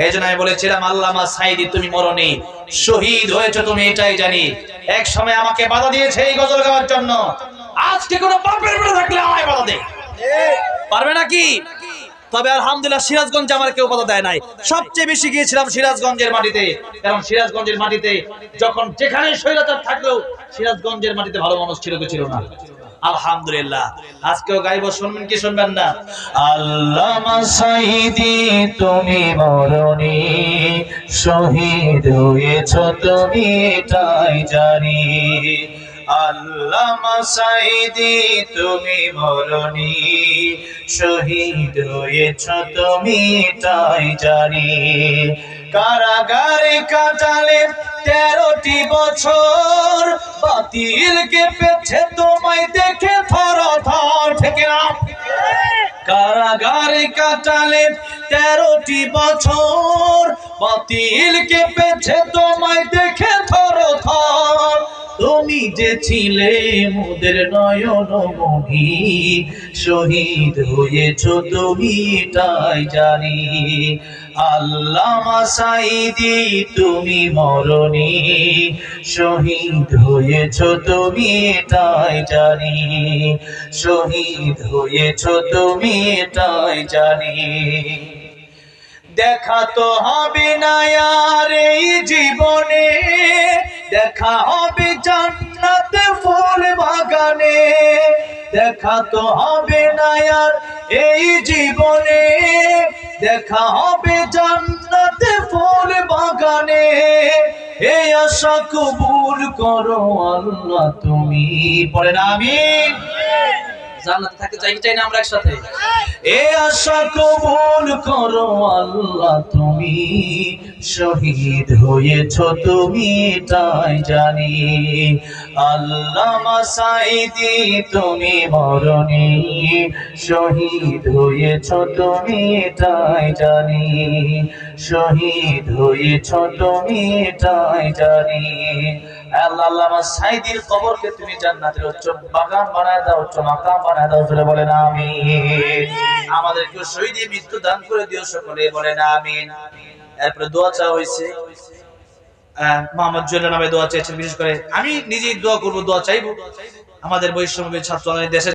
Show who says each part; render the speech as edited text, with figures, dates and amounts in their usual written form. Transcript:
Speaker 1: এইজন্য আমি বলেছিলাম আল্লামা সাঈদী তুমি মরনি, শহীদ হয়েছে তুমি এটাই জানি। এক সময় আমাকে বাধা দিয়েছে এই গজল গাওয়ার জন্য, আজকে কোনো বাপের বেটা থাকলে আমায় বাধা দে, পারবে নাকি? তবে আলহামদুলিল্লাহ সিরাজগঞ্জে আমার কেউ বাধা দেয় নাই। সবচেয়ে বেশি গিয়েছিলাম সিরাজগঞ্জের মাটিতে, কারণ সিরাজগঞ্জের মাটিতে যখন যেখানে স্বৈরাচার থাকলেও সিরাজগঞ্জের মাটিতে ভালো মানুষ ছিল কি ছিল না? আলহামদুলিল্লাহ। আজকেও গাইবো, শুনবেন কি শুনবেন না?
Speaker 2: আল্লামা সাঈদী তুমি মরনি, শহীদ হয়েছ তুমি এটাই জানি। আল্লামা সাঈদী তুমি মরনি, শহীদ হয়েছ তুমি এটাই জানি। কারাগারে কাটালে 13টি বছর, বাতিল কেঁপেছে তোমায় দেখে থর থর, ঠিক না? কারাগারে কাটালে 13টি বছর, বাতিল কেঁপেছে তোমায় দেখে থর থর। তুমি যে ছিলে মোদের নয়নমণি, শহীদ হয়েছ তুমি এটাই জানি। আল্লামা সাঈদী তুমি মরনি, শহীদ হয়েছ তুমি এটাই জানি। শহীদ হয়েছ তুমি এটাই জানি। দেখা তো হবে না আর এই জীবনে, দেখা হবে জান্নাতে ফুল বাগানে। দেখা তো হবে না আর এই জীবনে, দেখা হবে জান্নাতে ফুল বাগানে। এই আশা কবুল করো আল্লাহ তুমি, পড়েন আমিন। জান্নাতে থাকতে চাই কি চাই না আমরা একসাথে? এ আশা কবুল করো আল্লাহ তুমি, শহীদ হয়েছ তুমি এটাই জানি। আল্লামা সাঈদী তুমি মরনি, শহীদ হয়েছ তুমি এটাই জানি। শহীদ হয়েছ তুমি এটাই জানি। আল্লামা সাঈদীর কবরকে তুমি জান্নাতের উচ্চ বাগান বানায় দাও, উচ্চ মাকাম বানায় দাও, জোরে বলেন আমিন। আমাদেরকে শহীদি মৃত্যু দান করে দিও, সকলে বলেন আমিন। এরপরে দোয়া চাওয়া হয়েছে, মোহাম্মদ জুয়েলের নামে দোয়া চেয়েছেন। বিশেষ করে আমি নিজেই দোয়া করবো, দোয়া চাইবো। আমাদের বৈষম্য ছাত্র দেশে